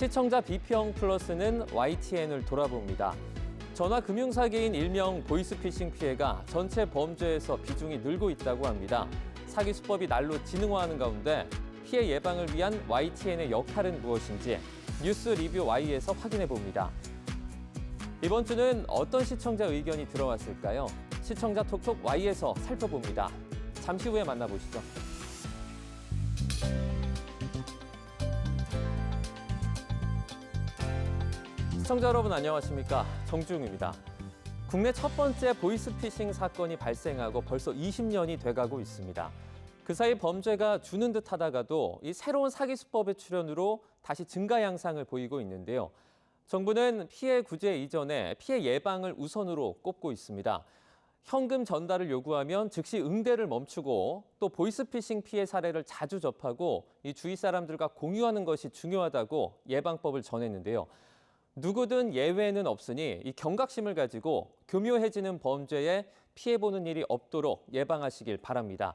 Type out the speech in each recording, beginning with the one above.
시청자 비평 플러스는 YTN을 돌아봅니다. 전화금융사기인 일명 보이스피싱 피해가 전체 범죄에서 비중이 늘고 있다고 합니다. 사기 수법이 날로 진흥화하는 가운데 피해 예방을 위한 YTN의 역할은 무엇인지 뉴스 리뷰 Y에서 확인해 봅니다. 이번 주는 어떤 시청자 의견이 들어왔을까요? 시청자 톡톡 Y에서 살펴봅니다. 잠시 후에 만나보시죠. 시청자 여러분 안녕하십니까? 정주영입니다. 국내 첫 번째 보이스피싱 사건이 발생하고 벌써 20년이 돼가고 있습니다. 그 사이 범죄가 주는 듯 하다가도 이 새로운 사기 수법의 출현으로 다시 증가 양상을 보이고 있는데요. 정부는 피해 구제 이전에 피해 예방을 우선으로 꼽고 있습니다. 현금 전달을 요구하면 즉시 응대를 멈추고 또 보이스피싱 피해 사례를 자주 접하고 이 주위 사람들과 공유하는 것이 중요하다고 예방법을 전했는데요. 누구든 예외는 없으니 이 경각심을 가지고 교묘해지는 범죄에 피해보는 일이 없도록 예방하시길 바랍니다.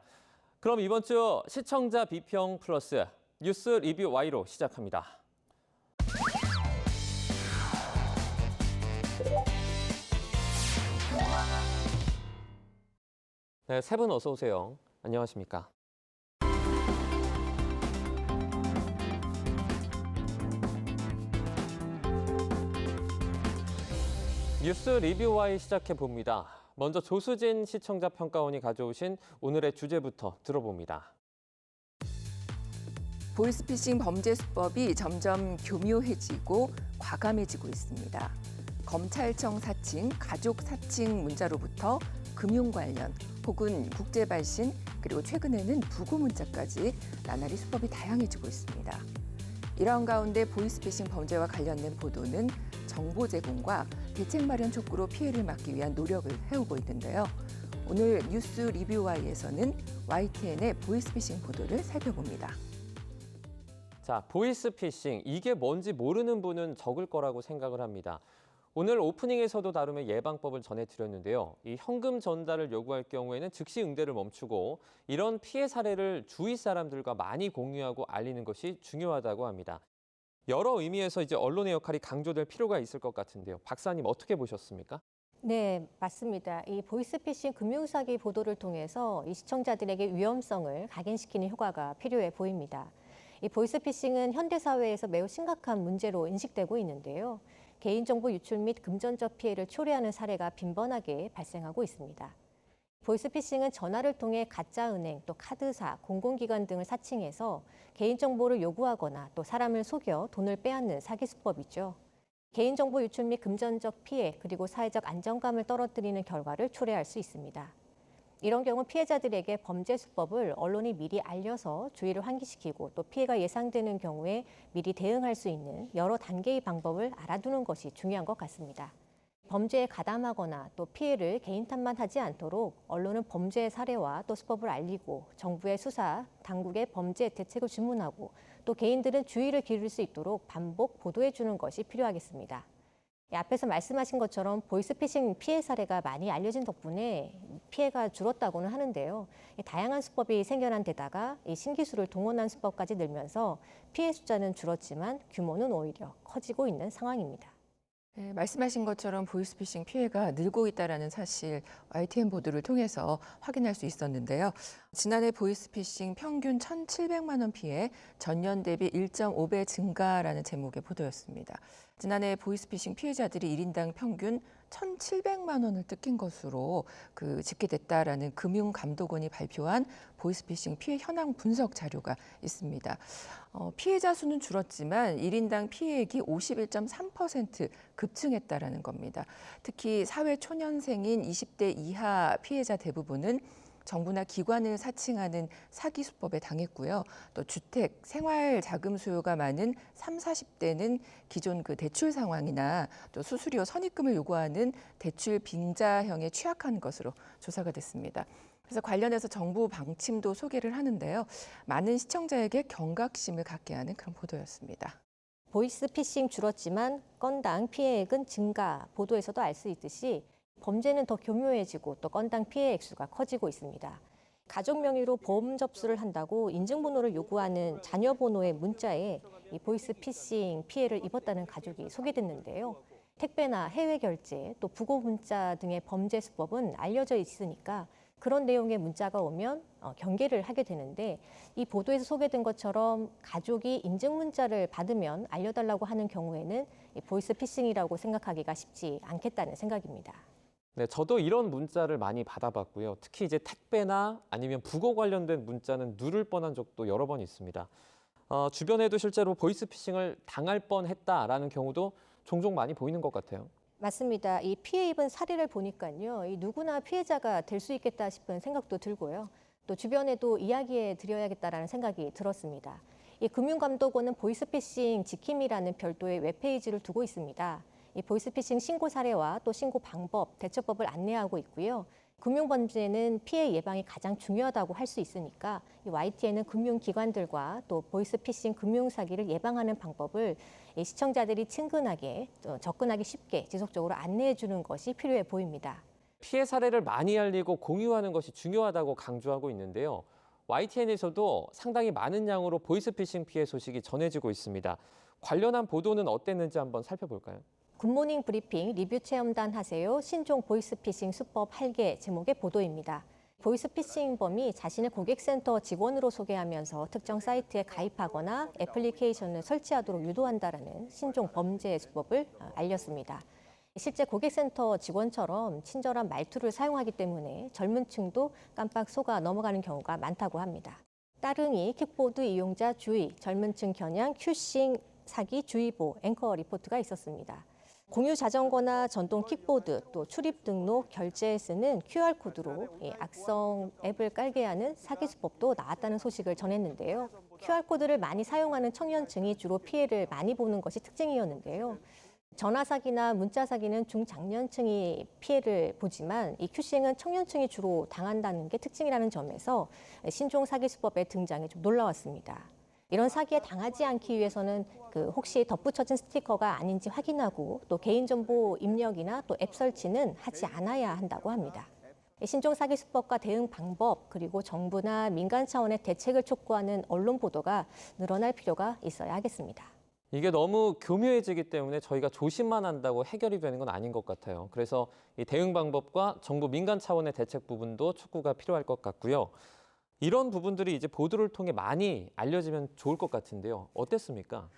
그럼 이번 주 시청자 비평 플러스 뉴스 리뷰 Y로 시작합니다. 네, 세 분 어서 오세요. 안녕하십니까? 뉴스 리뷰 Y 시작해 봅니다. 먼저 조수진 시청자 평가원이 가져오신 오늘의 주제부터 들어봅니다. 보이스피싱 범죄 수법이 점점 교묘해지고 과감해지고 있습니다. 검찰청 사칭, 가족 사칭 문자로부터 금융 관련 혹은 국제 발신 그리고 최근에는 부고 문자까지 나날이 수법이 다양해지고 있습니다. 이런 가운데 보이스피싱 범죄와 관련된 보도는 정보 제공과 대책 마련 촉구로 피해를 막기 위한 노력을 해오고 있는데요. 오늘 뉴스 리뷰 Y에서는 YTN의 보이스피싱 보도를 살펴봅니다. 자, 보이스피싱 이게 뭔지 모르는 분은 적을 거라고 생각을 합니다. 오늘 오프닝에서도 다루며 예방법을 전해드렸는데요. 이 현금 전달을 요구할 경우에는 즉시 응대를 멈추고 이런 피해 사례를 주위 사람들과 많이 공유하고 알리는 것이 중요하다고 합니다. 여러 의미에서 이제 언론의 역할이 강조될 필요가 있을 것 같은데요. 박사님 어떻게 보셨습니까? 네, 맞습니다. 이 보이스피싱 금융사기 보도를 통해서 이 시청자들에게 위험성을 각인시키는 효과가 필요해 보입니다. 이 보이스피싱은 현대사회에서 매우 심각한 문제로 인식되고 있는데요. 개인정보 유출 및 금전적 피해를 초래하는 사례가 빈번하게 발생하고 있습니다. 보이스피싱은 전화를 통해 가짜은행, 또 카드사, 공공기관 등을 사칭해서 개인정보를 요구하거나 또 사람을 속여 돈을 빼앗는 사기 수법이죠. 개인정보 유출 및 금전적 피해, 그리고 사회적 안정감을 떨어뜨리는 결과를 초래할 수 있습니다. 이런 경우 피해자들에게 범죄 수법을 언론이 미리 알려서 주의를 환기시키고 또 피해가 예상되는 경우에 미리 대응할 수 있는 여러 단계의 방법을 알아두는 것이 중요한 것 같습니다. 범죄에 가담하거나 또 피해를 개인 탓만 하지 않도록 언론은 범죄의 사례와 또 수법을 알리고 정부의 수사, 당국의 범죄 대책을 주문하고 또 개인들은 주의를 기울일 수 있도록 반복 보도해 주는 것이 필요하겠습니다. 앞에서 말씀하신 것처럼 보이스피싱 피해 사례가 많이 알려진 덕분에 피해가 줄었다고는 하는데요. 다양한 수법이 생겨난 데다가 이 신기술을 동원한 수법까지 늘면서 피해 숫자는 줄었지만 규모는 오히려 커지고 있는 상황입니다. 네, 말씀하신 것처럼 보이스피싱 피해가 늘고 있다는 사실 YTN 보도를 통해서 확인할 수 있었는데요. 지난해 보이스피싱 평균 1,700만 원 피해 전년 대비 1.5배 증가라는 제목의 보도였습니다. 지난해 보이스피싱 피해자들이 1인당 평균 1,700만 원을 뜯긴 것으로 집계됐다라는 금융감독원이 발표한 보이스피싱 피해 현황 분석 자료가 있습니다. 피해자 수는 줄었지만 1인당 피해액이 51.3% 급증했다라는 겁니다. 특히 사회 초년생인 20대 이하 피해자 대부분은 정부나 기관을 사칭하는 사기 수법에 당했고요. 또 주택, 생활 자금 수요가 많은 30, 40대는 기존 대출 상황이나 또 수수료 선입금을 요구하는 대출 빙자형에 취약한 것으로 조사가 됐습니다. 그래서 관련해서 정부 방침도 소개를 하는데요. 많은 시청자에게 경각심을 갖게 하는 그런 보도였습니다. 보이스피싱 줄었지만 건당 피해액은 증가, 보도에서도 알 수 있듯이 범죄는 더 교묘해지고 또 건당 피해 액수가 커지고 있습니다. 가족 명의로 보험 접수를 한다고 인증번호를 요구하는 자녀 번호의 문자에 이 보이스피싱 피해를 입었다는 가족이 소개됐는데요. 택배나 해외 결제, 또 부고 문자 등의 범죄 수법은 알려져 있으니까 그런 내용의 문자가 오면 경계를 하게 되는데, 이 보도에서 소개된 것처럼 가족이 인증 문자를 받으면 알려달라고 하는 경우에는 이 보이스피싱이라고 생각하기가 쉽지 않겠다는 생각입니다. 네, 저도 이런 문자를 많이 받아봤고요. 특히 이제 택배나 아니면 부고 관련된 문자는 누를 뻔한 적도 여러 번 있습니다. 주변에도 실제로 보이스피싱을 당할 뻔했다라는 경우도 종종 많이 보이는 것 같아요. 맞습니다. 이 피해 입은 사례를 보니까요, 이 누구나 피해자가 될 수 있겠다 싶은 생각도 들고요. 또 주변에도 이야기해 드려야겠다라는 생각이 들었습니다. 이 금융감독원은 보이스피싱 지킴이라는 별도의 웹페이지를 두고 있습니다. 이 보이스피싱 신고 사례와 또 신고 방법, 대처법을 안내하고 있고요. 금융범죄는 피해 예방이 가장 중요하다고 할 수 있으니까 이 YTN은 금융기관들과 또 보이스피싱 금융사기를 예방하는 방법을 이 시청자들이 친근하게, 접근하기 쉽게 지속적으로 안내해 주는 것이 필요해 보입니다. 피해 사례를 많이 알리고 공유하는 것이 중요하다고 강조하고 있는데요. YTN에서도 상당히 많은 양으로 보이스피싱 피해 소식이 전해지고 있습니다. 관련한 보도는 어땠는지 한번 살펴볼까요? 굿모닝 브리핑 리뷰 체험단 하세요. 신종 보이스피싱 수법 할개 제목의 보도입니다. 보이스피싱범이 자신을 고객센터 직원으로 소개하면서 특정 사이트에 가입하거나 애플리케이션을 설치하도록 유도한다라는 신종 범죄 수법을 알렸습니다. 실제 고객센터 직원처럼 친절한 말투를 사용하기 때문에 젊은 층도 깜빡 속아 넘어가는 경우가 많다고 합니다. 따릉이, 킥보드 이용자 주의, 젊은 층 겨냥 큐싱 사기 주의보 앵커 리포트가 있었습니다. 공유 자전거나 전동 킥보드, 또 출입 등록, 결제에 쓰는 QR코드로 악성 앱을 깔게 하는 사기 수법도 나왔다는 소식을 전했는데요. QR코드를 많이 사용하는 청년층이 주로 피해를 많이 보는 것이 특징이었는데요. 전화 사기나 문자 사기는 중장년층이 피해를 보지만 이 큐싱은 청년층이 주로 당한다는 게 특징이라는 점에서 신종 사기 수법의 등장에 좀 놀라웠습니다. 이런 사기에 당하지 않기 위해서는 혹시 덧붙여진 스티커가 아닌지 확인하고 또 개인정보 입력이나 또 앱 설치는 하지 않아야 한다고 합니다. 신종 사기 수법과 대응 방법, 그리고 정부나 민간 차원의 대책을 촉구하는 언론 보도가 늘어날 필요가 있어야 하겠습니다. 이게 너무 교묘해지기 때문에 저희가 조심만 한다고 해결이 되는 건 아닌 것 같아요. 그래서 이 대응 방법과 정부 민간 차원의 대책 부분도 촉구가 필요할 것 같고요. 이런 부분들이 이제 보도를 통해 많이 알려지면 좋을 것 같은데요. 어땠습니까?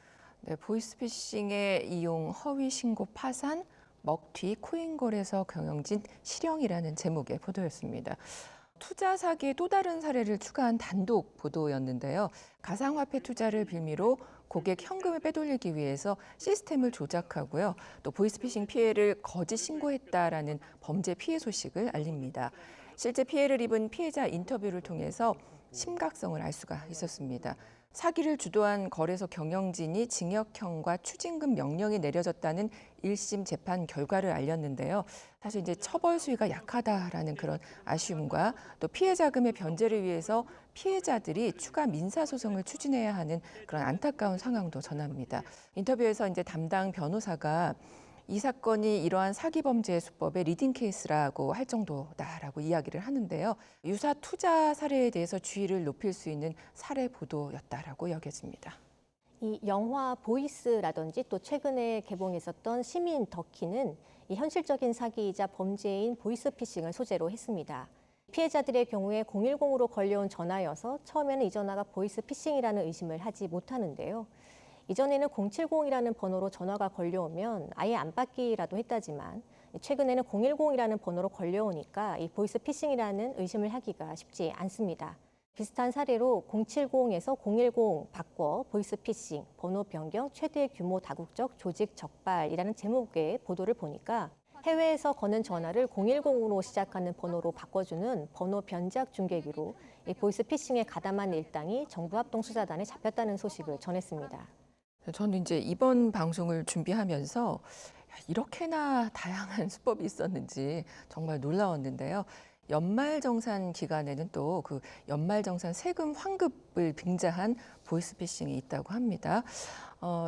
네, 보이스피싱의 이용, 허위 신고 파산, 먹튀, 코인 거래소 경영진 실형이라는 제목의 보도였습니다. 투자 사기의 또 다른 사례를 추가한 단독 보도였는데요. 가상화폐 투자를 빌미로 고객 현금을 빼돌리기 위해서 시스템을 조작하고요. 또 보이스피싱 피해를 거짓 신고했다라는 범죄 피해 소식을 알립니다. 실제 피해를 입은 피해자 인터뷰를 통해서 심각성을 알 수가 있었습니다. 사기를 주도한 거래소 경영진이 징역형과 추징금 명령이 내려졌다는 1심 재판 결과를 알렸는데요. 사실 이제 처벌 수위가 약하다라는 그런 아쉬움과 또 피해 자금의 변제를 위해서 피해자들이 추가 민사 소송을 추진해야 하는 그런 안타까운 상황도 전합니다. 인터뷰에서 이제 담당 변호사가 이 사건이 이러한 사기 범죄 수법의 리딩 케이스라고 할 정도다라고 이야기를 하는데요. 유사 투자 사례에 대해서 주의를 높일 수 있는 사례 보도였다라고 여겨집니다. 이 영화 보이스라든지 또 최근에 개봉했었던 시민 더키는 이 현실적인 사기이자 범죄인 보이스피싱을 소재로 했습니다. 피해자들의 경우에 010으로 걸려온 전화여서 처음에는 이 전화가 보이스피싱이라는 의심을 하지 못하는데요. 이전에는 070이라는 번호로 전화가 걸려오면 아예 안 받기라도 했다지만 최근에는 010이라는 번호로 걸려오니까 이 보이스피싱이라는 의심을 하기가 쉽지 않습니다. 비슷한 사례로 070에서 010 바꿔 보이스피싱, 번호 변경, 최대 규모 다국적 조직 적발이라는 제목의 보도를 보니까 해외에서 거는 전화를 010으로 시작하는 번호로 바꿔주는 번호 변작 중계기로 이 보이스피싱에 가담한 일당이 정부합동수사단에 잡혔다는 소식을 전했습니다. 저는 이제 이번 방송을 준비하면서 이렇게나 다양한 수법이 있었는지 정말 놀라웠는데요. 연말정산 기간에는 또 그 연말정산 세금 환급을 빙자한 보이스피싱이 있다고 합니다.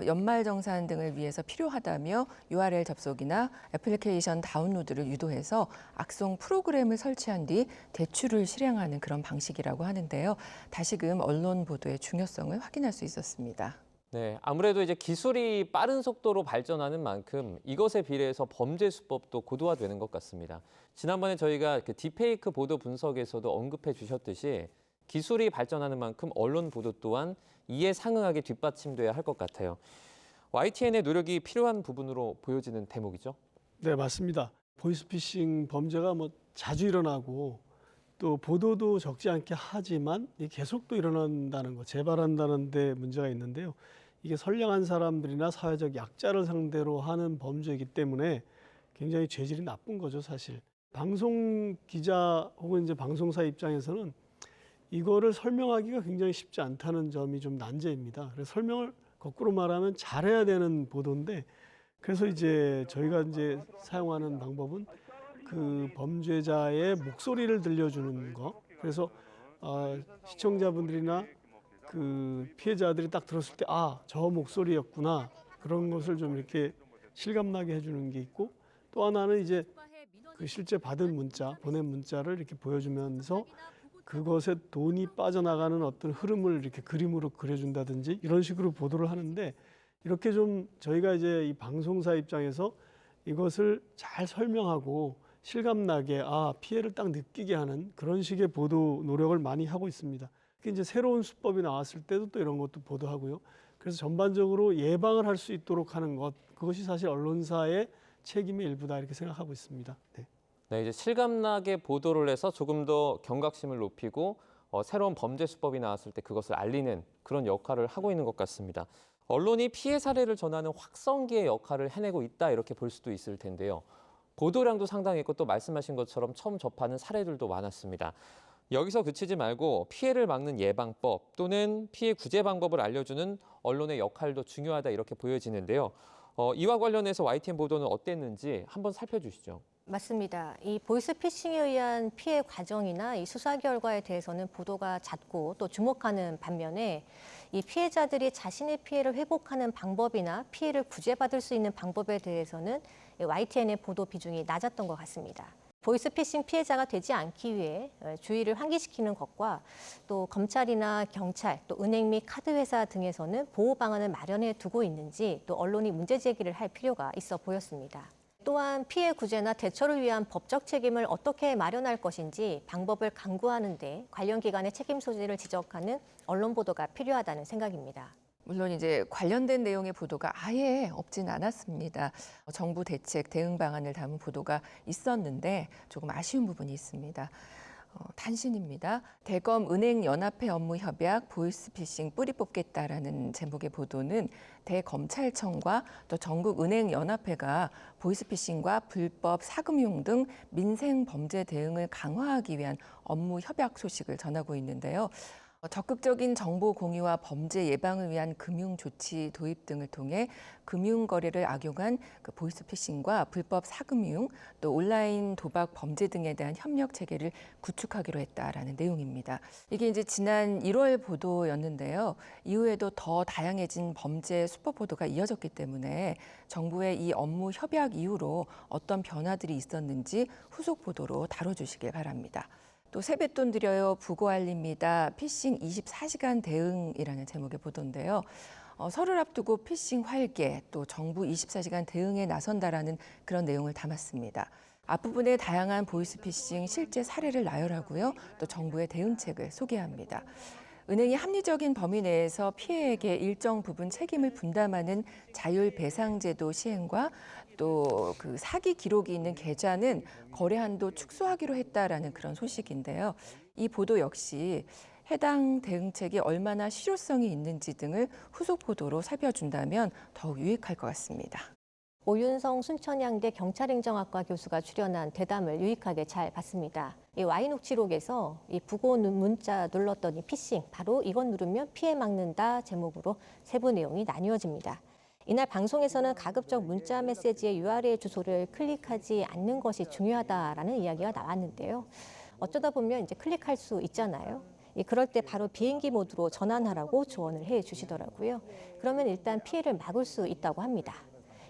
연말정산 등을 위해서 필요하다며 URL 접속이나 애플리케이션 다운로드를 유도해서 악성 프로그램을 설치한 뒤 대출을 실행하는 그런 방식이라고 하는데요. 다시금 언론 보도의 중요성을 확인할 수 있었습니다. 네, 아무래도 이제 기술이 빠른 속도로 발전하는 만큼 이것에 비례해서 범죄 수법도 고도화되는 것 같습니다. 지난번에 저희가 그 딥페이크 보도 분석에서도 언급해 주셨듯이 기술이 발전하는 만큼 언론 보도 또한 이에 상응하게 뒷받침돼야 할 것 같아요. YTN의 노력이 필요한 부분으로 보여지는 대목이죠. 네, 맞습니다. 보이스피싱 범죄가 자주 일어나고 또 보도도 적지 않게 하지만 이게 계속 또 일어난다는 거, 재발한다는 데 문제가 있는데요. 이게 선량한 사람들이나 사회적 약자를 상대로 하는 범죄이기 때문에 굉장히 죄질이 나쁜 거죠, 사실. 방송 기자 혹은 이제 방송사 입장에서는 이거를 설명하기가 굉장히 쉽지 않다는 점이 좀 난제입니다. 그래서 설명을 거꾸로 말하면 잘해야 되는 보도인데, 그래서 이제 저희가 이제 사용하는 방법은 그 범죄자의 목소리를 들려주는 거. 그래서 시청자분들이나 그 피해자들이 딱 들었을 때 저 목소리였구나, 그런 것을 좀 이렇게 실감나게 해주는 게 있고, 또 하나는 이제 그 실제 받은 문자, 보낸 문자를 이렇게 보여주면서 그것에 돈이 빠져나가는 어떤 흐름을 이렇게 그림으로 그려준다든지 이런 식으로 보도를 하는데, 이렇게 좀 저희가 이제 이 방송사 입장에서 이것을 잘 설명하고 실감나게 피해를 딱 느끼게 하는 그런 식의 보도 노력을 많이 하고 있습니다. 특히 이제 새로운 수법이 나왔을 때도 또 이런 것도 보도하고요. 그래서 전반적으로 예방을 할 수 있도록 하는 것, 그것이 사실 언론사의 책임의 일부다, 이렇게 생각하고 있습니다. 네. 네, 이제 실감나게 보도를 해서 조금 더 경각심을 높이고 새로운 범죄 수법이 나왔을 때 그것을 알리는 그런 역할을 하고 있는 것 같습니다. 언론이 피해 사례를 전하는 확성기의 역할을 해내고 있다, 이렇게 볼 수도 있을 텐데요. 보도량도 상당했고 또 말씀하신 것처럼 처음 접하는 사례들도 많았습니다. 여기서 그치지 말고 피해를 막는 예방법 또는 피해 구제 방법을 알려주는 언론의 역할도 중요하다, 이렇게 보여지는데요. 이와 관련해서 YTN 보도는 어땠는지 한번 살펴주시죠. 맞습니다. 이 보이스피싱에 의한 피해 과정이나 이 수사 결과에 대해서는 보도가 잦고 또 주목하는 반면에 이 피해자들이 자신의 피해를 회복하는 방법이나 피해를 구제받을 수 있는 방법에 대해서는 YTN의 보도 비중이 낮았던 것 같습니다. 보이스피싱 피해자가 되지 않기 위해 주의를 환기시키는 것과 또 검찰이나 경찰, 또 은행 및 카드 회사 등에서는 보호 방안을 마련해 두고 있는지 또 언론이 문제 제기를 할 필요가 있어 보였습니다. 또한 피해 구제나 대처를 위한 법적 책임을 어떻게 마련할 것인지 방법을 강구하는 데 관련 기관의 책임 소재를 지적하는 언론 보도가 필요하다는 생각입니다. 물론 이제 관련된 내용의 보도가 아예 없진 않았습니다. 정부 대책, 대응 방안을 담은 보도가 있었는데 조금 아쉬운 부분이 있습니다. 단신입니다. 대검 은행연합회 업무 협약 보이스피싱 뿌리 뽑겠다라는 제목의 보도는 대검찰청과 또 전국은행연합회가 보이스피싱과 불법 사금융 등 민생 범죄 대응을 강화하기 위한 업무 협약 소식을 전하고 있는데요. 적극적인 정보 공유와 범죄 예방을 위한 금융 조치 도입 등을 통해 금융 거래를 악용한 그 보이스피싱과 불법 사금융, 또 온라인 도박 범죄 등에 대한 협력 체계를 구축하기로 했다라는 내용입니다. 이게 이제 지난 1월 보도였는데요. 이후에도 더 다양해진 범죄 수법 보도가 이어졌기 때문에 정부의 이 업무 협약 이후로 어떤 변화들이 있었는지 후속 보도로 다뤄주시길 바랍니다. 또 세뱃돈 드려요 부고 알립니다. 피싱 24시간 대응이라는 제목의 보도인데요. 설을 앞두고 피싱 활개, 또 정부 24시간 대응에 나선다라는 그런 내용을 담았습니다. 앞부분에 다양한 보이스피싱 실제 사례를 나열하고요. 또 정부의 대응책을 소개합니다. 은행이 합리적인 범위 내에서 피해에게 일정 부분 책임을 분담하는 자율배상제도 시행과 또 그 사기 기록이 있는 계좌는 거래 한도 축소하기로 했다라는 그런 소식인데요. 이 보도 역시 해당 대응책이 얼마나 실효성이 있는지 등을 후속 보도로 살펴준다면 더욱 유익할 것 같습니다. 오윤성 순천향대 경찰행정학과 교수가 출연한 대담을 유익하게 잘 봤습니다. 이 Y녹취록에서 이 부고 문자 눌렀더니 피싱, 바로 이건 누르면 피해 막는다 제목으로 세부 내용이 나뉘어집니다. 이날 방송에서는 가급적 문자 메시지의 URL 주소를 클릭하지 않는 것이 중요하다라는 이야기가 나왔는데요. 어쩌다 보면 이제 클릭할 수 있잖아요. 그럴 때 바로 비행기 모드로 전환하라고 조언을 해 주시더라고요. 그러면 일단 피해를 막을 수 있다고 합니다.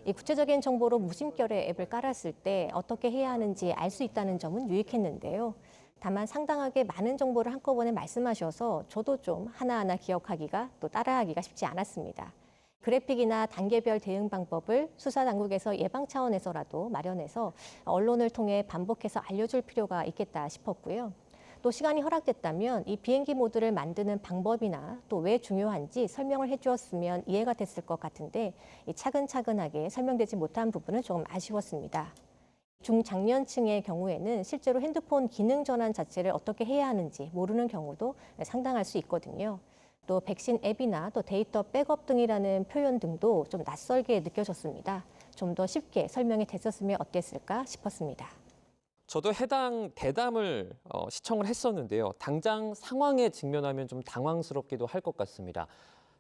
이 구체적인 정보로 무심결에 앱을 깔았을 때 어떻게 해야 하는지 알 수 있다는 점은 유익했는데요. 다만 상당하게 많은 정보를 한꺼번에 말씀하셔서 저도 좀 하나하나 기억하기가 또 따라하기가 쉽지 않았습니다. 그래픽이나 단계별 대응 방법을 수사 당국에서 예방 차원에서라도 마련해서 언론을 통해 반복해서 알려줄 필요가 있겠다 싶었고요. 또 시간이 허락됐다면 이 비행기 모드를 만드는 방법이나 또 왜 중요한지 설명을 해주었으면 이해가 됐을 것 같은데 차근차근하게 설명되지 못한 부분은 조금 아쉬웠습니다. 중장년층의 경우에는 실제로 핸드폰 기능 전환 자체를 어떻게 해야 하는지 모르는 경우도 상당할 수 있거든요. 또 백신 앱이나 또 데이터 백업 등이라는 표현 등도 좀 낯설게 느껴졌습니다. 좀 더 쉽게 설명이 됐었으면 어땠을까 싶었습니다. 저도 해당 대담을 시청을 했었는데요. 당장 상황에 직면하면 좀 당황스럽기도 할 것 같습니다.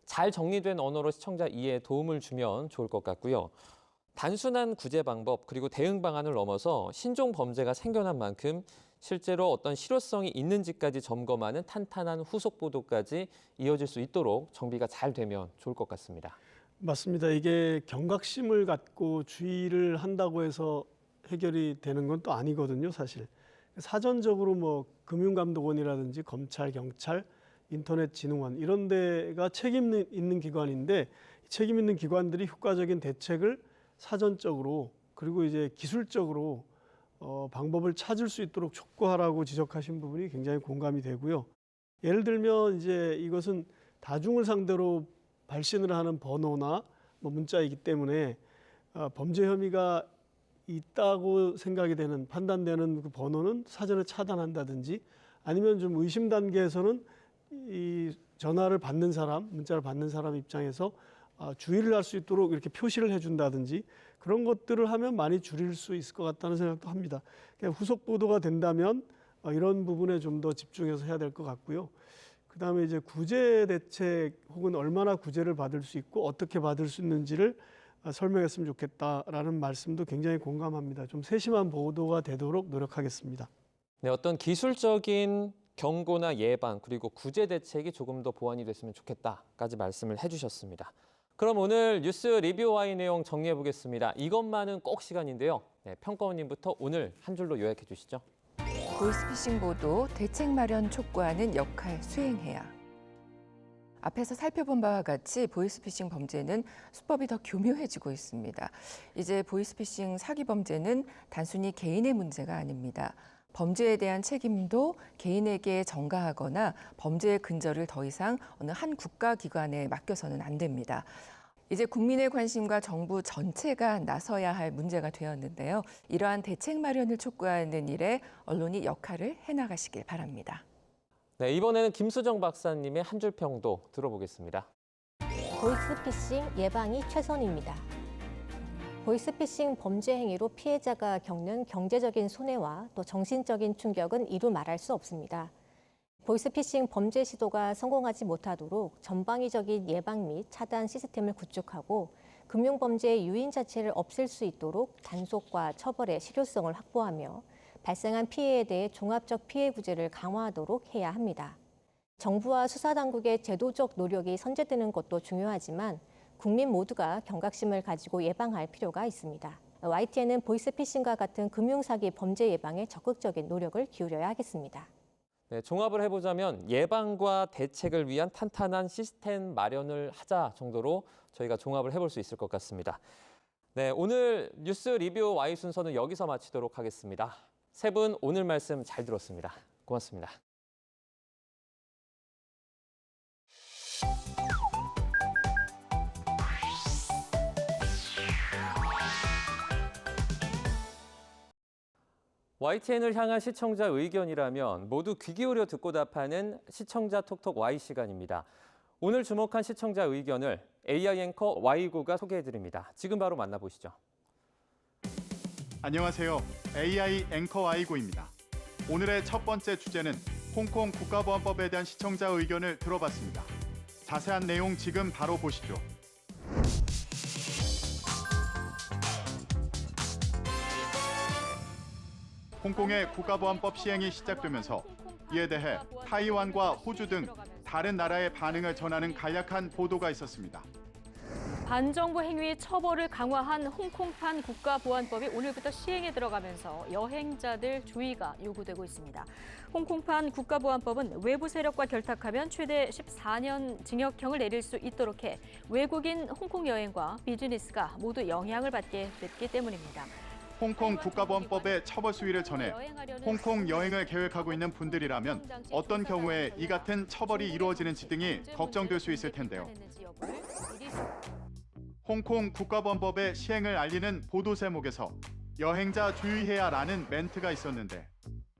잘 정리된 언어로 시청자 이해에 도움을 주면 좋을 것 같고요. 단순한 구제 방법 그리고 대응 방안을 넘어서 신종 범죄가 생겨난 만큼 실제로 어떤 실효성이 있는지까지 점검하는 탄탄한 후속 보도까지 이어질 수 있도록 정비가 잘 되면 좋을 것 같습니다. 맞습니다. 이게 경각심을 갖고 주의를 한다고 해서 해결이 되는 건 또 아니거든요, 사실. 사전적으로 뭐 금융감독원이라든지 검찰, 경찰, 인터넷진흥원 이런 데가 책임 있는 기관인데 책임 있는 기관들이 효과적인 대책을 사전적으로 그리고 이제 기술적으로 방법을 찾을 수 있도록 촉구하라고 지적하신 부분이 굉장히 공감이 되고요. 예를 들면 이제 이것은 다중을 상대로 발신을 하는 번호나 뭐 문자이기 때문에 범죄 혐의가 있다고 생각이 되는 판단되는 그 번호는 사전에 차단한다든지 아니면 좀 의심 단계에서는 이 전화를 받는 사람, 문자를 받는 사람 입장에서 주의를 할 수 있도록 이렇게 표시를 해준다든지 그런 것들을 하면 많이 줄일 수 있을 것 같다는 생각도 합니다. 그러니까 후속 보도가 된다면 이런 부분에 좀 더 집중해서 해야 될 것 같고요. 그다음에 이제 구제 대책 혹은 얼마나 구제를 받을 수 있고 어떻게 받을 수 있는지를 설명했으면 좋겠다라는 말씀도 굉장히 공감합니다. 좀 세심한 보도가 되도록 노력하겠습니다. 네, 어떤 기술적인 경고나 예방 그리고 구제 대책이 조금 더 보완이 됐으면 좋겠다까지 말씀을 해주셨습니다. 그럼 오늘 뉴스 리뷰와의 내용 정리해 보겠습니다. 이것만은 꼭 시간인데요. 네, 평가원님부터 오늘 한 줄로 요약해 주시죠. 보이스피싱 보도 대책 마련 촉구하는 역할 수행해야. 앞에서 살펴본 바와 같이 보이스피싱 범죄는 수법이 더 교묘해지고 있습니다. 이제 보이스피싱 사기 범죄는 단순히 개인의 문제가 아닙니다. 범죄에 대한 책임도 개인에게 전가하거나 범죄의 근저를 더 이상 어느 한 국가기관에 맡겨서는 안 됩니다. 이제 국민의 관심과 정부 전체가 나서야 할 문제가 되었는데요. 이러한 대책 마련을 촉구하는 일에 언론이 역할을 해나가시길 바랍니다. 네, 이번에는 김수정 박사님의 한 줄 평도 들어보겠습니다. 보이스피싱 예방이 최선입니다. 보이스피싱 범죄 행위로 피해자가 겪는 경제적인 손해와 또 정신적인 충격은 이루 말할 수 없습니다. 보이스피싱 범죄 시도가 성공하지 못하도록 전방위적인 예방 및 차단 시스템을 구축하고 금융범죄의 유인 자체를 없앨 수 있도록 단속과 처벌의 실효성을 확보하며 발생한 피해에 대해 종합적 피해 구제를 강화하도록 해야 합니다. 정부와 수사당국의 제도적 노력이 선제되는 것도 중요하지만 국민 모두가 경각심을 가지고 예방할 필요가 있습니다. YTN은 보이스피싱과 같은 금융사기 범죄 예방에 적극적인 노력을 기울여야 하겠습니다. 네, 종합을 해보자면 예방과 대책을 위한 탄탄한 시스템 마련을 하자 정도로 저희가 종합을 해볼 수 있을 것 같습니다. 네, 오늘 뉴스 리뷰 Y 순서는 여기서 마치도록 하겠습니다. 세 분 오늘 말씀 잘 들었습니다. 고맙습니다. YTN을 향한 시청자 의견이라면 모두 귀 기울여 듣고 답하는 시청자 톡톡 Y 시간입니다. 오늘 주목한 시청자 의견을 AI 앵커 Y구가 소개해드립니다. 지금 바로 만나보시죠. 안녕하세요. AI 앵커 Y구입니다. 오늘의 첫 번째 주제는 홍콩 국가보안법에 대한 시청자 의견을 들어봤습니다. 자세한 내용 지금 바로 보시죠. 홍콩의 국가보안법 시행이 시작되면서 이에 대해 타이완과 호주 등 다른 나라의 반응을 전하는 간략한 보도가 있었습니다. 반정부 행위 처벌을 강화한 홍콩판 국가보안법이 오늘부터 시행에 들어가면서 여행자들 주의가 요구되고 있습니다. 홍콩판 국가보안법은 외부 세력과 결탁하면 최대 14년 징역형을 내릴 수 있도록 해 외국인 홍콩 여행과 비즈니스가 모두 영향을 받게 됐기 때문입니다. 홍콩 국가보안법의 처벌 수위를 전해 홍콩 여행을 계획하고 있는 분들이라면 어떤 경우에 이 같은 처벌이 이루어지는지 등이 걱정될 수 있을 텐데요. 홍콩 국가보안법의 시행을 알리는 보도 제목에서 여행자 주의해야라는 멘트가 있었는데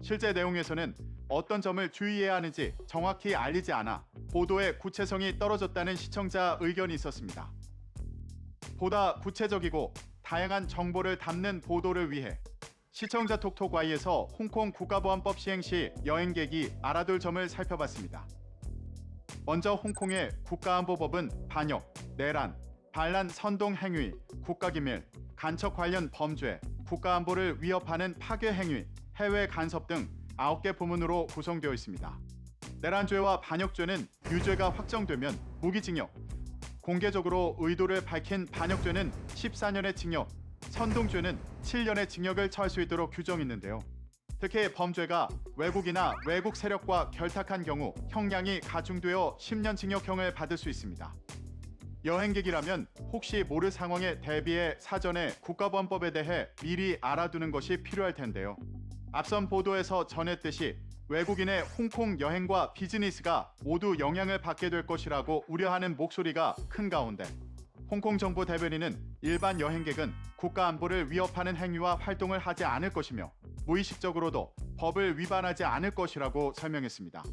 실제 내용에서는 어떤 점을 주의해야 하는지 정확히 알리지 않아 보도의 구체성이 떨어졌다는 시청자 의견이 있었습니다. 보다 구체적이고 다양한 정보를 담는 보도를 위해 시청자 톡톡Y에서 홍콩 국가보안법 시행 시 여행객이 알아둘 점을 살펴봤습니다. 먼저 홍콩의 국가안보법은 반역, 내란, 반란 선동 행위, 국가기밀, 간첩 관련 범죄, 국가안보를 위협하는 파괴 행위, 해외 간섭 등 9개 부문으로 구성되어 있습니다. 내란죄와 반역죄는 유죄가 확정되면 무기징역, 공개적으로 의도를 밝힌 반역죄는 14년의 징역, 선동죄는 7년의 징역을 처할 수 있도록 규정했는데요. 특히 범죄가 외국이나 외국 세력과 결탁한 경우 형량이 가중되어 10년 징역형을 받을 수 있습니다. 여행객이라면 혹시 모를 상황에 대비해 사전에 국가보안법에 대해 미리 알아두는 것이 필요할 텐데요. 앞선 보도에서 전했듯이 외국인의 홍콩 여행과 비즈니스가 모두 영향을 받게 될 것이라고 우려하는 목소리가 큰 가운데 홍콩 정부 대변인은 일반 여행객은 국가 안보를 위협하는 행위와 활동을 하지 않을 것이며 무의식적으로도 법을 위반하지 않을 것이라고 설명했습니다.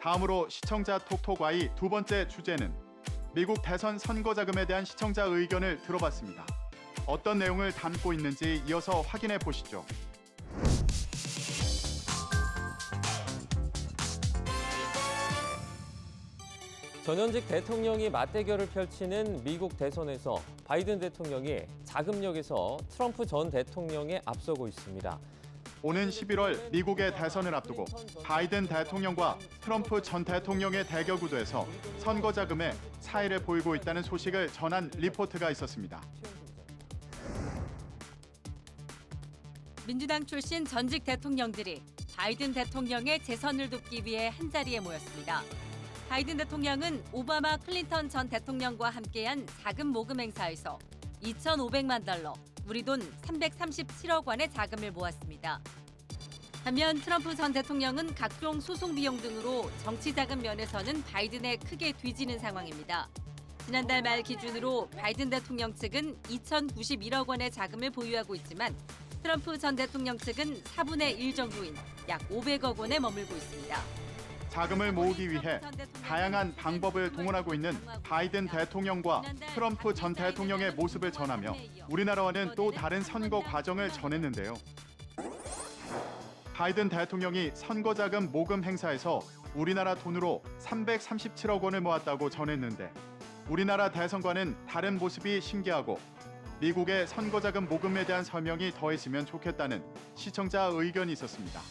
다음으로 시청자 톡톡와의 두 번째 주제는 미국 대선 선거 자금에 대한 시청자 의견을 들어봤습니다. 어떤 내용을 담고 있는지 이어서 확인해 보시죠. 전현직 대통령이 맞대결을 펼치는 미국 대선에서 바이든 대통령이 자금력에서 트럼프 전 대통령에 앞서고 있습니다. 오는 11월 미국의 대선을 앞두고 바이든 대통령과 트럼프 전 대통령의 대결 구도에서 선거 자금에 차이를 보이고 있다는 소식을 전한 리포트가 있었습니다. 민주당 출신 전직 대통령들이 바이든 대통령의 재선을 돕기 위해 한자리에 모였습니다. 바이든 대통령은 오바마 클린턴 전 대통령과 함께한 자금 모금 행사에서 2,500만 달러, 우리 돈 337억 원의 자금을 모았습니다. 반면 트럼프 전 대통령은 각종 소송 비용 등으로 정치 자금 면에서는 바이든에 크게 뒤지는 상황입니다. 지난달 말 기준으로 바이든 대통령 측은 2,091억 원의 자금을 보유하고 있지만 트럼프 전 대통령 측은 4분의 1 정도인 약 500억 원에 머물고 있습니다. 자금을 모으기 위해 다양한 방법을 동원하고 있는 바이든 대통령과 트럼프 전 대통령의 모습을 전하며 우리나라와는 또 다른 선거 과정을 전했는데요. 바이든 대통령이 선거자금 모금 행사에서 우리나라 돈으로 337억 원을 모았다고 전했는데 우리나라 대선과는 다른 모습이 신기하고 미국의 선거자금 모금에 대한 설명이 더해지면 좋겠다는 시청자 의견이 있었습니다.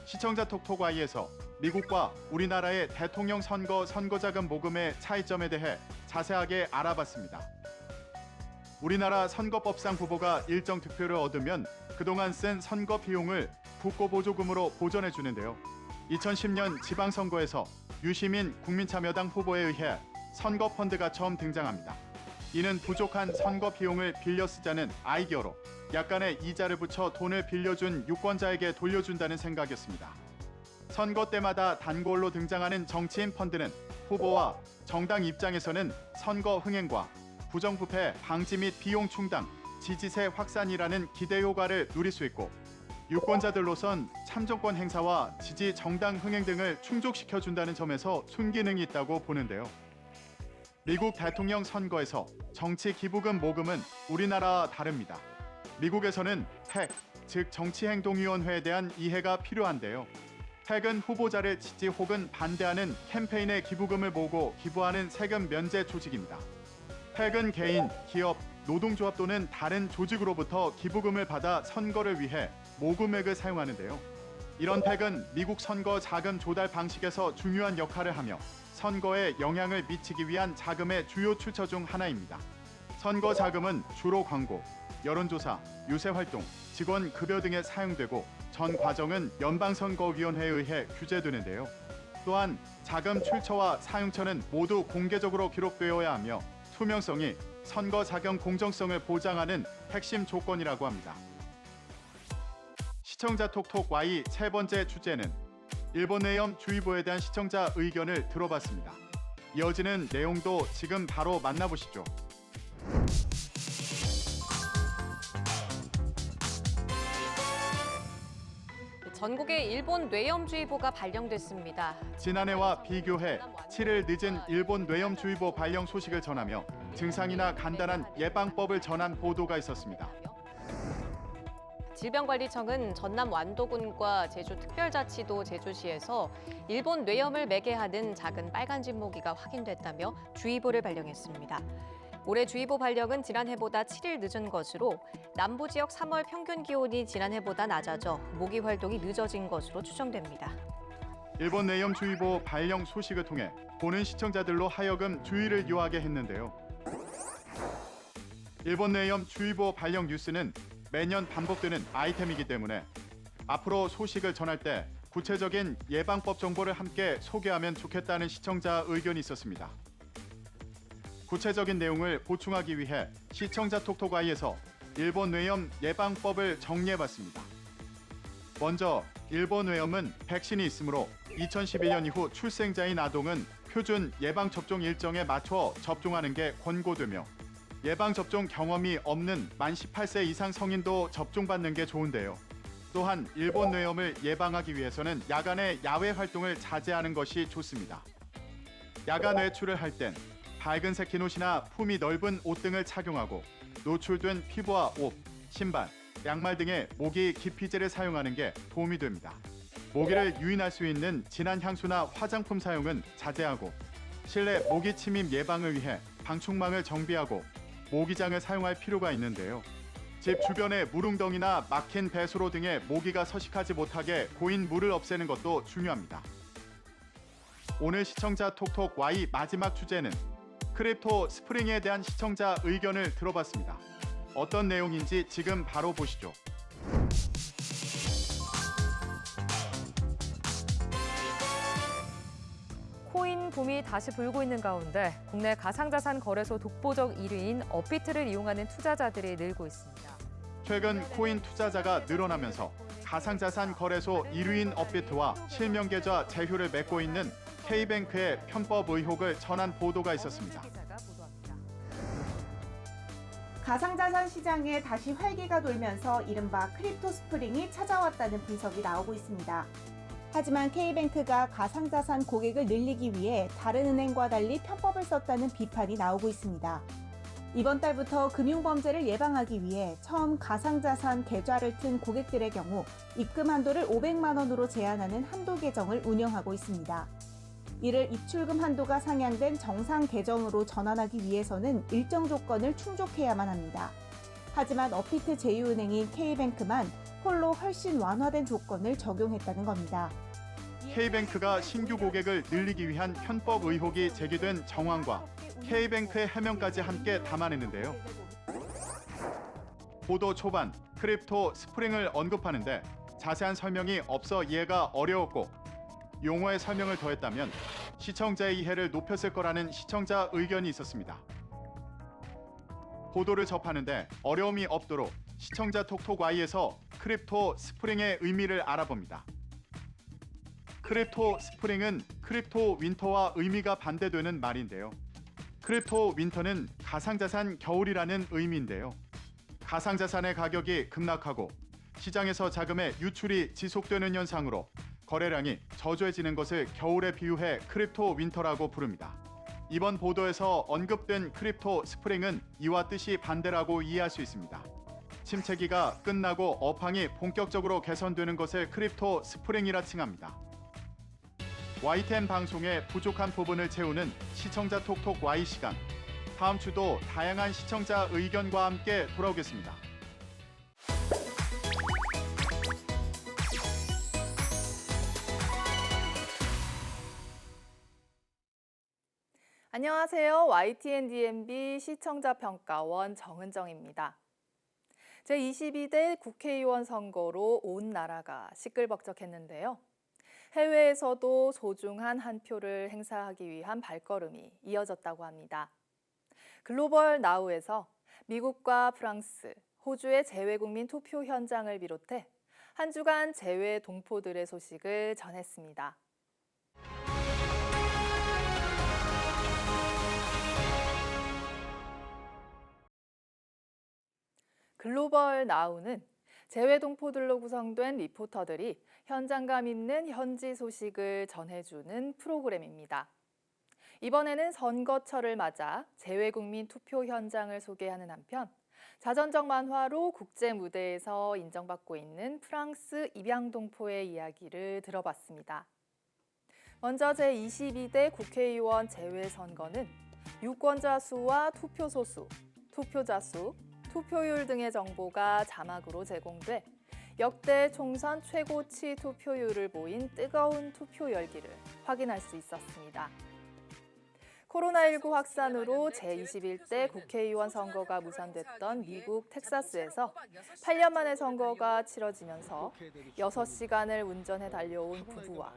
시청자 톡톡Y에서 미국과 우리나라의 대통령 선거자금 모금의 차이점에 대해 자세하게 알아봤습니다. 우리나라 선거법상 후보가 일정 득표를 얻으면 그동안 쓴 선거 비용을 국고보조금으로 보전해 주는데요. 2010년 지방선거에서 유시민 국민참여당 후보에 의해 선거 펀드가 처음 등장합니다. 이는 부족한 선거 비용을 빌려 쓰자는 아이디어로 약간의 이자를 붙여 돈을 빌려준 유권자에게 돌려준다는 생각이었습니다. 선거 때마다 단골로 등장하는 정치인 펀드는 후보와 정당 입장에서는 선거 흥행과 부정부패 방지 및 비용 충당, 지지세 확산이라는 기대 효과를 누릴 수 있고 유권자들로선 참정권 행사와 지지 정당 흥행 등을 충족시켜준다는 점에서 순기능이 있다고 보는데요. 미국 대통령 선거에서 정치 기부금 모금은 우리나라와 다릅니다. 미국에서는 팩, 즉 정치행동위원회에 대한 이해가 필요한데요. 팩은 후보자를 지지 혹은 반대하는 캠페인에 기부금을 모으고 기부하는 세금 면제 조직입니다. 팩은 개인, 기업, 노동조합 또는 다른 조직으로부터 기부금을 받아 선거를 위해 모금액을 사용하는데요. 이런 팩은 미국 선거 자금 조달 방식에서 중요한 역할을 하며 선거에 영향을 미치기 위한 자금의 주요 출처 중 하나입니다. 선거 자금은 주로 광고, 여론조사, 유세활동, 직원 급여 등에 사용되고 전 과정은 연방선거위원회에 의해 규제되는데요. 또한 자금 출처와 사용처는 모두 공개적으로 기록되어야 하며 투명성이 선거 자금 공정성을 보장하는 핵심 조건이라고 합니다. 시청자 톡톡 Y 세 번째 주제는 일본 뇌염 주의보에 대한 시청자 의견을 들어봤습니다. 이어지는 내용도 지금 바로 만나보시죠. 전국에 일본 뇌염주의보가 발령됐습니다. 지난해와 비교해 7일 늦은 일본 뇌염주의보 발령 소식을 전하며 증상이나 간단한 예방법을 전한 보도가 있었습니다. 질병관리청은 전남 완도군과 제주특별자치도 제주시에서 일본 뇌염을 매개하는 작은 빨간 진모기가 확인됐다며 주의보를 발령했습니다. 올해 주의보 발령은 지난해보다 7일 늦은 것으로 남부 지역 3월 평균 기온이 지난해보다 낮아져 모기 활동이 늦어진 것으로 추정됩니다. 일본 뇌염주의보 발령 소식을 통해 보는 시청자들로 하여금 주의를 요하게 했는데요. 일본 뇌염주의보 발령 뉴스는 매년 반복되는 아이템이기 때문에 앞으로 소식을 전할 때 구체적인 예방법 정보를 함께 소개하면 좋겠다는 시청자 의견이 있었습니다. 구체적인 내용을 보충하기 위해 시청자 톡톡아이에서 일본 뇌염 예방법을 정리해봤습니다. 먼저 일본 뇌염은 백신이 있으므로 2011년 이후 출생자인 아동은 표준 예방접종 일정에 맞춰 접종하는 게 권고되며 예방접종 경험이 없는 만 18세 이상 성인도 접종받는 게 좋은데요. 또한 일본 뇌염을 예방하기 위해서는 야간에 야외 활동을 자제하는 것이 좋습니다. 야간 외출을 할 땐 밝은색 긴옷이나 품이 넓은 옷 등을 착용하고 노출된 피부와 옷, 신발, 양말 등의 모기 기피제를 사용하는 게 도움이 됩니다. 모기를 유인할 수 있는 진한 향수나 화장품 사용은 자제하고 실내 모기 침입 예방을 위해 방충망을 정비하고 모기장을 사용할 필요가 있는데요. 집 주변의 물웅덩이나 막힌 배수로 등에 모기가 서식하지 못하게 고인 물을 없애는 것도 중요합니다. 오늘 시청자 톡톡 Y 마지막 주제는 크립토 스프링에 대한 시청자 의견을 들어봤습니다. 어떤 내용인지 지금 바로 보시죠. 코인 붐이 다시 불고 있는 가운데 국내 가상자산 거래소 독보적 1위인 업비트를 이용하는 투자자들이 늘고 있습니다. 최근 코인 투자자가 늘어나면서 가상자산 거래소 1위인 업비트와 실명 계좌 제휴를 맺고 있는 K뱅크의 편법 의혹을 전한 보도가 있었습니다. 가상자산 시장에 다시 활기가 돌면서 이른바 크립토 스프링이 찾아왔다는 분석이 나오고 있습니다. 하지만 K뱅크가 가상자산 고객을 늘리기 위해 다른 은행과 달리 편법을 썼다는 비판이 나오고 있습니다. 이번 달부터 금융범죄를 예방하기 위해 처음 가상자산 계좌를 튼 고객들의 경우 입금 한도를 500만 원으로 제한하는 한도 계정을 운영하고 있습니다. 이를 입출금 한도가 상향된 정상 계정으로 전환하기 위해서는 일정 조건을 충족해야만 합니다. 하지만 업비트 제휴은행인 K뱅크만 홀로 훨씬 완화된 조건을 적용했다는 겁니다. K뱅크가 신규 고객을 늘리기 위한 편법 의혹이 제기된 정황과 K뱅크의 해명까지 함께 담아냈는데요. 보도 초반 크립토 스프링을 언급하는데 자세한 설명이 없어 이해가 어려웠고 용어의 설명을 더했다면 시청자의 이해를 높였을 거라는 시청자 의견이 있었습니다. 보도를 접하는데 어려움이 없도록 시청자 톡톡 Y에서 크립토 스프링의 의미를 알아봅니다. 크립토 스프링은 크립토 윈터와 의미가 반대되는 말인데요. 크립토 윈터는 가상자산 겨울이라는 의미인데요. 가상자산의 가격이 급락하고 시장에서 자금의 유출이 지속되는 현상으로 거래량이 저조해지는 것을 겨울에 비유해 크립토 윈터라고 부릅니다. 이번 보도에서 언급된 크립토 스프링은 이와 뜻이 반대라고 이해할 수 있습니다. 침체기가 끝나고 업황이 본격적으로 개선되는 것을 크립토 스프링이라 칭합니다. YTN 방송의 부족한 부분을 채우는 시청자 톡톡 Y 시간. 다음 주도 다양한 시청자 의견과 함께 돌아오겠습니다. 안녕하세요. YTN-DMB 시청자평가원 정은정입니다. 제22대 국회의원 선거로 온 나라가 시끌벅적했는데요. 해외에서도 소중한 한 표를 행사하기 위한 발걸음이 이어졌다고 합니다. 글로벌 나우에서 미국과 프랑스, 호주의 재외국민 투표 현장을 비롯해 한 주간 재외 동포들의 소식을 전했습니다. 글로벌 나우는 재외 동포들로 구성된 리포터들이 현장감 있는 현지 소식을 전해주는 프로그램입니다. 이번에는 선거철을 맞아 재외국민 투표 현장을 소개하는 한편 자전적 만화로 국제 무대에서 인정받고 있는 프랑스 입양동포의 이야기를 들어봤습니다. 먼저 제22대 국회의원 재외선거는 유권자 수와 투표소 수, 투표자 수, 투표율 등의 정보가 자막으로 제공돼 역대 총선 최고치 투표율을 보인 뜨거운 투표 열기를 확인할 수 있었습니다. 코로나19 확산으로 제21대 국회의원 선거가 무산됐던 미국 텍사스에서 8년 만에 선거가 치러지면서 6시간을 운전해 달려온 부부와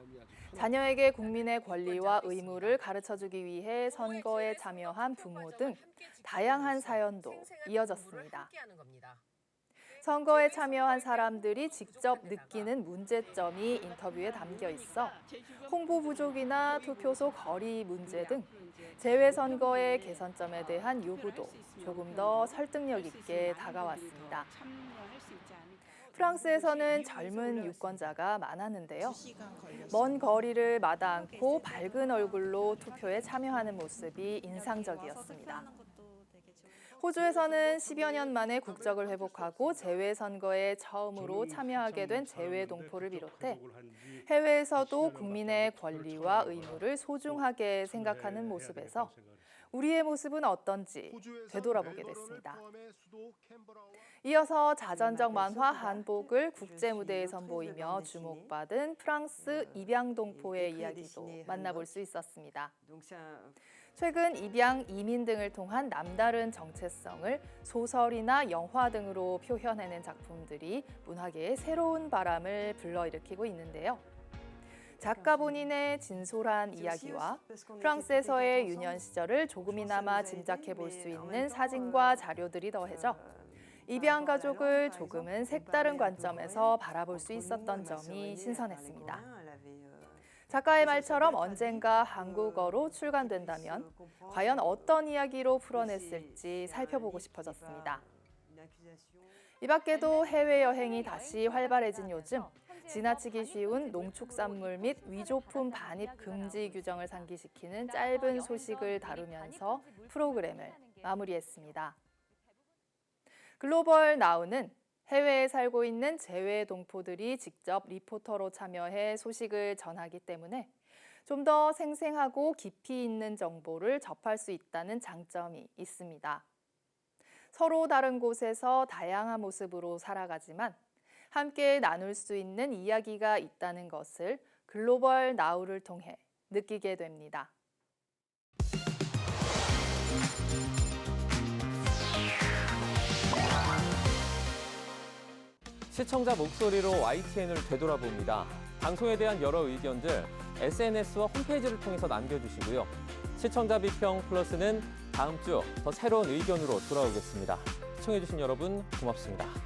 자녀에게 국민의 권리와 의무를 가르쳐주기 위해 선거에 참여한 부모 등 다양한 사연도 이어졌습니다. 선거에 참여한 사람들이 직접 느끼는 문제점이 인터뷰에 담겨 있어 홍보 부족이나 투표소 거리 문제 등 재외선거의 개선점에 대한 요구도 조금 더 설득력 있게 다가왔습니다. 프랑스에서는 젊은 유권자가 많았는데요. 먼 거리를 마다 않고 밝은 얼굴로 투표에 참여하는 모습이 인상적이었습니다. 호주에서는 10여 년 만에 국적을 회복하고 재외선거에 처음으로 참여하게 된 재외동포를 비롯해 해외에서도 국민의 권리와 의무를 소중하게 생각하는 모습에서 우리의 모습은 어떤지 되돌아보게 됐습니다. 이어서 자전적 만화 한복을 국제 무대에 선보이며 주목받은 프랑스 입양동포의 이야기도 만나볼 수 있었습니다. 최근 입양, 이민 등을 통한 남다른 정체성을 소설이나 영화 등으로 표현해낸 작품들이 문화계에 새로운 바람을 불러일으키고 있는데요. 작가 본인의 진솔한 이야기와 프랑스에서의 유년 시절을 조금이나마 짐작해 볼 수 있는 사진과 자료들이 더해져 입양 가족을 조금은 색다른 관점에서 바라볼 수 있었던 점이 신선했습니다. 작가의 말처럼 언젠가 한국어로 출간된다면 과연 어떤 이야기로 풀어냈을지 살펴보고 싶어졌습니다. 이 밖에도 해외여행이 다시 활발해진 요즘 지나치기 쉬운 농축산물 및 위조품 반입 금지 규정을 상기시키는 짧은 소식을 다루면서 프로그램을 마무리했습니다. 글로벌 나우는 해외에 살고 있는 재외 동포들이 직접 리포터로 참여해 소식을 전하기 때문에 좀 더 생생하고 깊이 있는 정보를 접할 수 있다는 장점이 있습니다. 서로 다른 곳에서 다양한 모습으로 살아가지만 함께 나눌 수 있는 이야기가 있다는 것을 글로벌 나우를 통해 느끼게 됩니다. 시청자 목소리로 YTN을 되돌아봅니다. 방송에 대한 여러 의견들 SNS와 홈페이지를 통해서 남겨주시고요. 시청자 비평 플러스는 다음 주 더 새로운 의견으로 돌아오겠습니다. 시청해주신 여러분 고맙습니다.